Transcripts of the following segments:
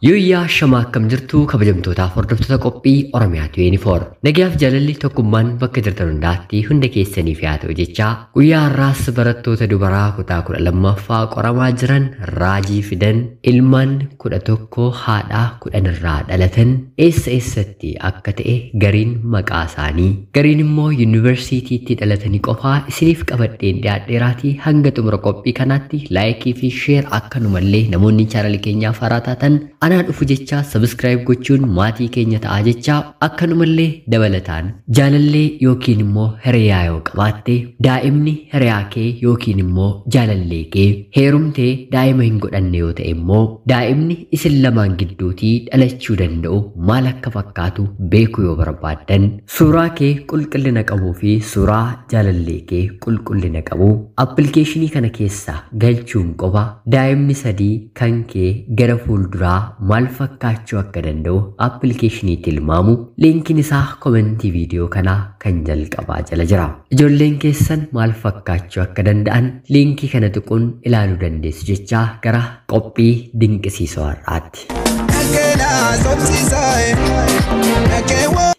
Yuyyaa shamaa akkam jirtu kabajamtootaaf hordoftoota qophii Oromiyaatu Yuunifoor. Nagaaf jaalalli tokkummaan bakka jirtan hundaatti hunda keessaniif yaa ta'u jecha guyyaa har'aas barattoota dubaraa kutaa 12ffaa qoramaa jiran raajii fidan ilmaan 11 haadhaa 10 irraa dhalatan eessatti akka ta'e gariin maqaa isaanii gariin immoo yuunivarsiitiitti dhalatanii qofaa isiniif qabadheen dhiyaadheeraatii hanga xumura qophii kanaatti laayikii fi sheer akkanumallee namoonni chaanalii keenyaaf haaraa taatan anaa dhufu jecha subscribe gochuun maatii keenya ta'a jecha akkanumallee dabalataan jaalallee yookiin immoo hiriyaa yoo qabaatte daa'imni hiriyaa kee yookiin immoo jaalallee kee heerumtee daa'ima hin godhanne yoo ta'e immoo daa'imni isin lamaan gidduutii dhalachuu danda'u maal akka fakkaatu beekuu yoo barbaaddan suuraa kee qulqullina qabuu fi suuraa jaalallee kee qulqullina qabu appilikeeshinii kana keessa galchuun qofa daa'imni sadii kan kee gara fuulduraa maal fakkaachuu akka danda'u appilikeeshinii tilmaamu linkiin isaa komentii viidiyoo kanaa kan jalqabaa jala jira. Ijoolleen keessan maal fakkaachuu akka danda'an linkii kana tuquun ilaaluu dandeessu jecha gara qophii dinqisiisoo har'aatti.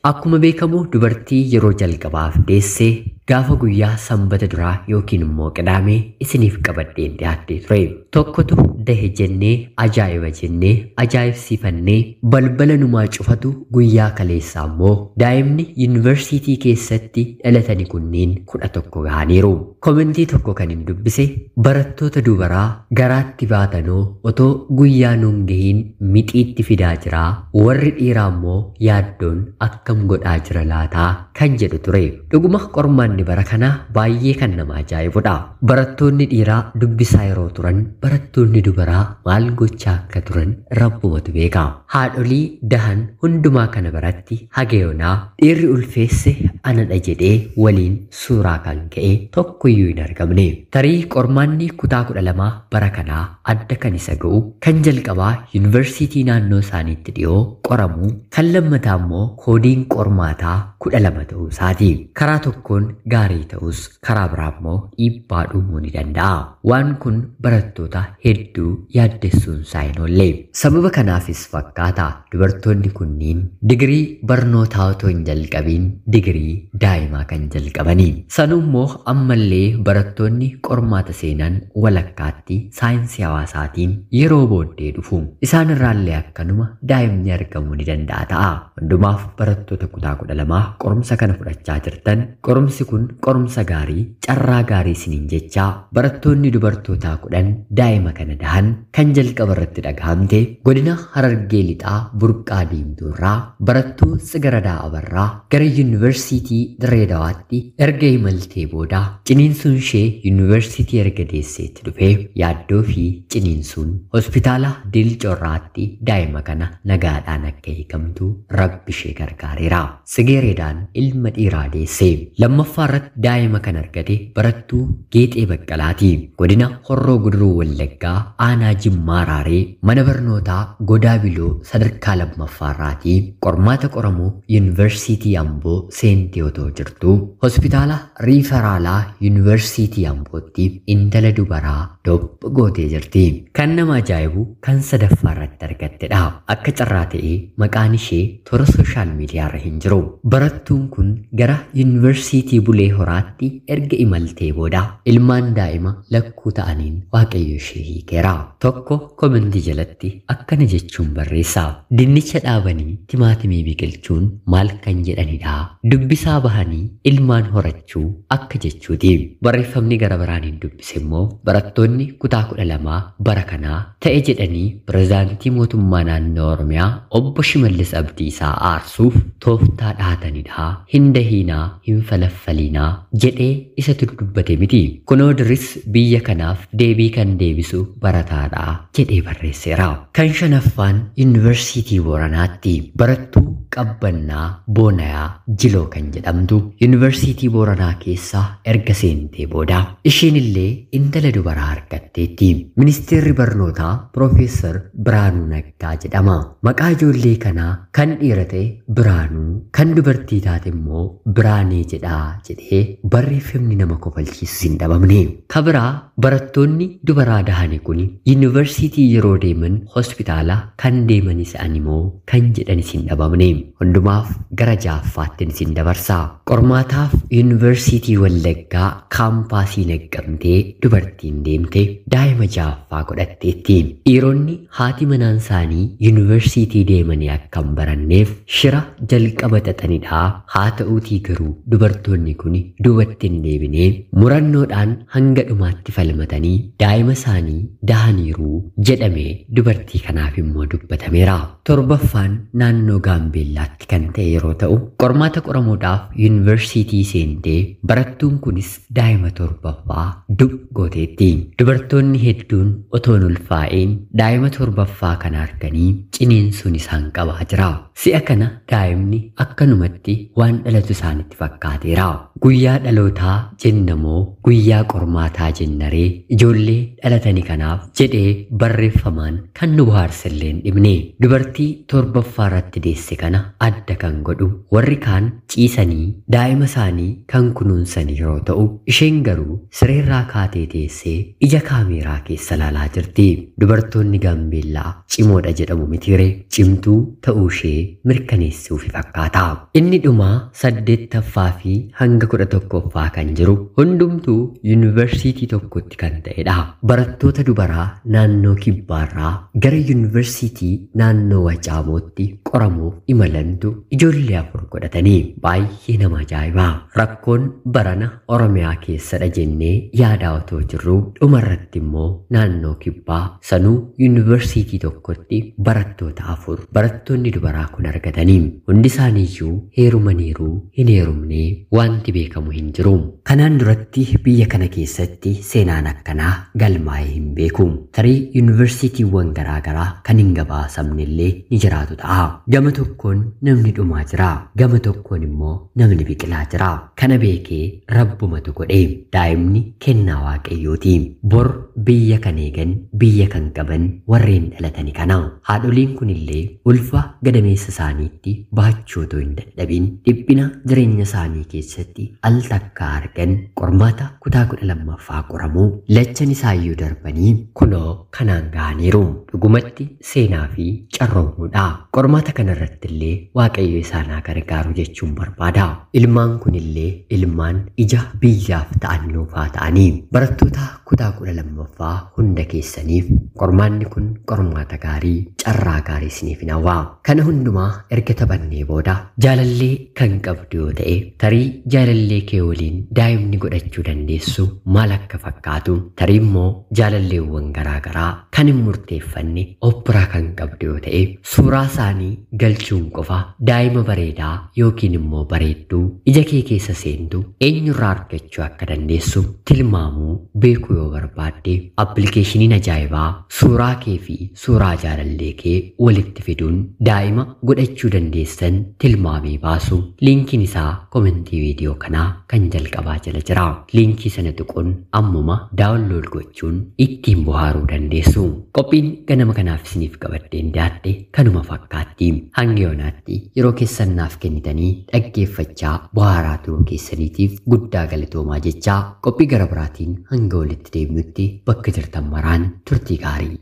Akkuma beekamu dubartii yeroo jalqabaaf deessee gaafa guyyaa sanbata duraa yookiin immoo qidaamee isiniif qabadheen dhiyaattee ture. Tokkotu dahe jennee ajaa'iba jennee ajaa'ibsiifannee balbala numaa cufatu guyyaa kaleessaa immoo daa'imni yuunivarsiitii keessatti dhalatanii kunneen 11 gahaniiru. Komentii tokko kan hin dubbise barattoota dubaraa garaatti baatanoo otoo guyyaa nuun gahiin mixiitti fidaa jira warri dhiiraa immoo yaaddoon akkam godhaa jira laataa kan jedhu ture. Dhuguma qormaanni bara kana baay'ee kan nama ajaa'ibudha. Barattoonni dhiiraa dubbisaa yeroo turan barattoonni dubaraa maal gochaa akka turan rabbumatu beeka. Haadholii dahan hundumaa kana baratti hageyoonaa dhiirri ulfeesse anadha jedhee waliin suuraa kan ka'e tokkoyyuu hin argamne. Tarii qormaanni kutaa 12 bara kanaa adda kan isa ga'u kan jalqabaa yuunivarsiitii naannoo isaaniitti dhiyoo qoramu kan lammataa immoo koodiin qormaataa 12 ta'uu isaati. Karaa tokkoon gaarii ta'us karaa biraa immoo dhiibbaa uumuu ni danda'a. Waan kun barattoota hedduu yaaddessuun isaa hin oolle. Sababa kanaafis fakkaata dubartoonni kunniin digirii barnootaa otoo hin jalqabiin digirii daa'imaa kan jalqabanii. Sanuu immoo ammallee barattoonni qormaata seenan walakkaatti saayinsii hawaasaatiin yeroo booddee dhufu. Isaan irraallee akkanuma daa'imni argamuu ni danda'a ta'a. Hundumaaf barattoota kutaa 12 qorumsa kana fudhachaa jirtan qorumsi kun qorumsa gaarii carraa gaarii isiniin jecha barattoonni dubartootaa 10 daa'ima kana dahan kan jalqaba irratti dhagahamte godina Harargee lixaa burqaa diimtuurraa barattuu Sigaradaa Abarraa gara yuunivarsiitii Direedawaatti erga imaltee booda ciniinsuun ishee yuunivarsiitii erga deesseetti dhufee yaaddoo fi ciniinsuun hospitaala Dilcoorraatti daa'ima kana nagaadhaan akka hiikamtu rabbi ishee gargaareera. Sigeereedhaan ilma dhiiraa deesse. Lammaffaa irratti daa'ima kan argate barattuu Geexee Baqqalaati. Godina Horroo Guduruu Wallaggaa aanaa Jimmaa Raaree mana barnootaa Godaa Biloo sadarkaa lammaffaarraati qormaata qoramuu yuunivarsiitii Amboo seentee otoo jirtu hospitaala Riiferaalaa yuunivarsiitii Ambootti intala dubaraa doph gootee jirti. Kan nama ajaa'ibu kan sadaffaa irratti argattedha. Akka carraa ta'ee maqaan ishee toora sooshaal miidiyaarra hin jiru. Barattuun kun gara yuunivarsiitii Bulee Horaatti erga imaltee booda ilmaan daa'ima lakkuu ta'aniin waaqayyo ishee hiikeera. Tokko komentii jalatti akkana jechuun barreessa. Dinnicha dhaabanii timaatimii biqilchuun maal kan jedhanidha. Dubbisaa bahanii ilmaan horachuu akka jechuuti. Barreeffamni gara biraaniin dubbise immoo barattoonni kutaa 12 bara kanaa ta'e jedhanii pirezidaantii mootummaa naannoo Oromiyaa obbo Shimallis Abdiisaa aarsuuf tooftaa dhaatanidha. Hin dahiinaa hin falaffaliinaa jedhee isatu dubbate miti. Kunoo diris biyya kanaaf deebii kan deebisu barataadha jedhee barreesseera. Kan shanaffaan yuunivarsiitii Booranaatti barattuu Qabbannaa Boonayaa Jiloo kan jedhamtu yuunivarsiitii Booranaa keessaa erga seentee booda isheen illee intala dubaraa argatteetti. Ministeerri barnootaa Piroofeesar Biraanuu Naggaa jedhama. Maqaa ijoollee kanaa kan dhiira ta'e Biraanuu kan dubartii taate immoo Biraanee jedhaa jedhee barreeffamni nama kofalchiisu hin dhabamne. Kabiraa barattoonni dubaraa dahane kun yuunivarsiitii yeroo deeman hospitaala kan deeman isaan immoo kan jedhan hin dhabamne. Hundumaaf gara ja'affaatti isin dabarsa. Qormaataaf yuunivarsiitii Wallaggaa kaampaasii Naqqamtee dubartiin deemte daa'ima ja'affaa godhatteetti. Dhiironni haati manaan isaanii yuunivarsiitii deemanii akka hin baranneef shira jalqaba xaxanidha. Haa ta'uutii garuu dubartoonni kun duubatti hin deebine murannoodhaan hanga dhumaatti falmatanii daa'ima isaanii dahaniiru jedhamee dubartii kanaaf immoo dubbatameera. Torbaffaan naannoo Gaambeellaatti kan ta'e yeroo ta'u qormaata qoramuudhaaf yuunivarsiitii seentee barattuun kunis daa'ima torbaffaa dub gooteetti. Dubartoonni hedduun otoon ulfaa'een daa'ima torbaffaa kana arganii ciniinsuun isaan qabaa jira. Si'a kana daa'imni akkanumatti waan dhalatu isaanitti fakkaateera. Guyyaa dhalootaa jennamoo guyyaa qormaataa jennaree ijoollee dhalatanii kanaaf jedhee barreeffamaan kan nu bohaarsallee hin dhibne. Dubartii torbaffaa irratti deesse kana adda kan godhu warri kaan ciisanii daa'ima isaanii kan kunuunsan yeroo ta'u isheen garuu sireerraa kaatee teessee ija kaameeraa keessa ilaalaa jirti. Dubartoonni Gaambeellaa cimoodha jedhamu mitiire cimtuu ta'uu ishee mirkaneessuuf fakkaata. Inni dhumaa 8ffaa fi hanga 11ffaa kan jiru hundumtuu yuunivarsiitii tokkotti kan ta'edha. Barattoota dubaraa naannoo kibbaarraa gara yuunivarsiitii naannoo Wacaamootti qoramuuf imalantu ijoollee 4 godhatanii baay'ee nama ajaa'iba. Rakkoon barana Oromiyaa keessadha jennee yaadaa otoo jirru dhumarratti immoo naannoo kibbaa sanuu yuunivarsiitii tokkotti barattoota 4 barattoonni dubaraa kun argatanii hundi isaaniiyyuu heerumaniiru hin heerumne wanti beekamu hin jiru. Kanaan duratti biyya kana keessatti seenaan akkanaa galmaa'ee hin beeku. Tarii yuunivarsiitiiwwan garaagaraa kan hin gabaasamne illee ni jiraatu ta'a. Gama tokkoon namni dhumaa jira. Gama tokkoon immoo namni biqilaa jira. Kana beekee rabbumatu godhe. Daa'imni kennaa waaqayyooti. Bor biyya kan eegan biyya kan qaban warreen dhalatani kana. Haadholiin kunillee ulfa gadameessa isaaniitti baachuu otoo hin dadhabin dhiphina jireenya isaanii keessatti al takka argan qormaata kutaa 12ffaa qoramuu lachan isaayyuu darbanii kunoo kanaan ga'aniiru. Dhugumatti seenaa fi carroomuudha. Qormaata kanarratti illee waaqayyo isaanaa gargaaru jechuun barbaada. Ilmaan kunillee ilmaan ija biyyaaf ta'an nuufaa ta'anii barattoota kutaa 12ffaa hunda keessaniif qormaanni kun qormaata gaarii carraa gaarii isiniif hin hawwa. Kana hundumaa erga taphannee booda jaalallee kan qabdu yoo ta'e tarii jaalallee kee waliin daa'imni godhachuu dandeessu maal akka fakkaatu tarii immoo jaalalleewwan garaagaraa kan hin murteeffanne oppiraa kan qabdu yoo ta'e suuraa isaanii galchuun qofa daa'ima bareedaa yookiin immoo bareedduu ija kee keessa seentu eenyurraa argachuu akka dandeessu tilmaamuu beekuu yoo barbaadde appilikeeshiniin ajaa'ibaa suuraa kee fi suuraa jaalallee kee walitti fiduun daa'ima godhachuu dandeessan tilmaamee baasu. Liinkiin isaa komentii viidiyoo kanaa kan jalqabaa jala jira. Liinkii sana tuquun ammuma daawunlood gochuun ittiin bohaaruu dandeessu. Qophiin ganama kanaaf isiniif qabaddeen dhiyaadhe kanuma fakkaatti. Hanga yoonaatti yeroo keessan naaf kennitanii dhaggeeffachaa bohaaraa turuu keessaniitiif guddaa galatoomaa jechaa qophii gara biraatiin hanga walitti deebinutti bakka jirtan maraan turtii gaarii.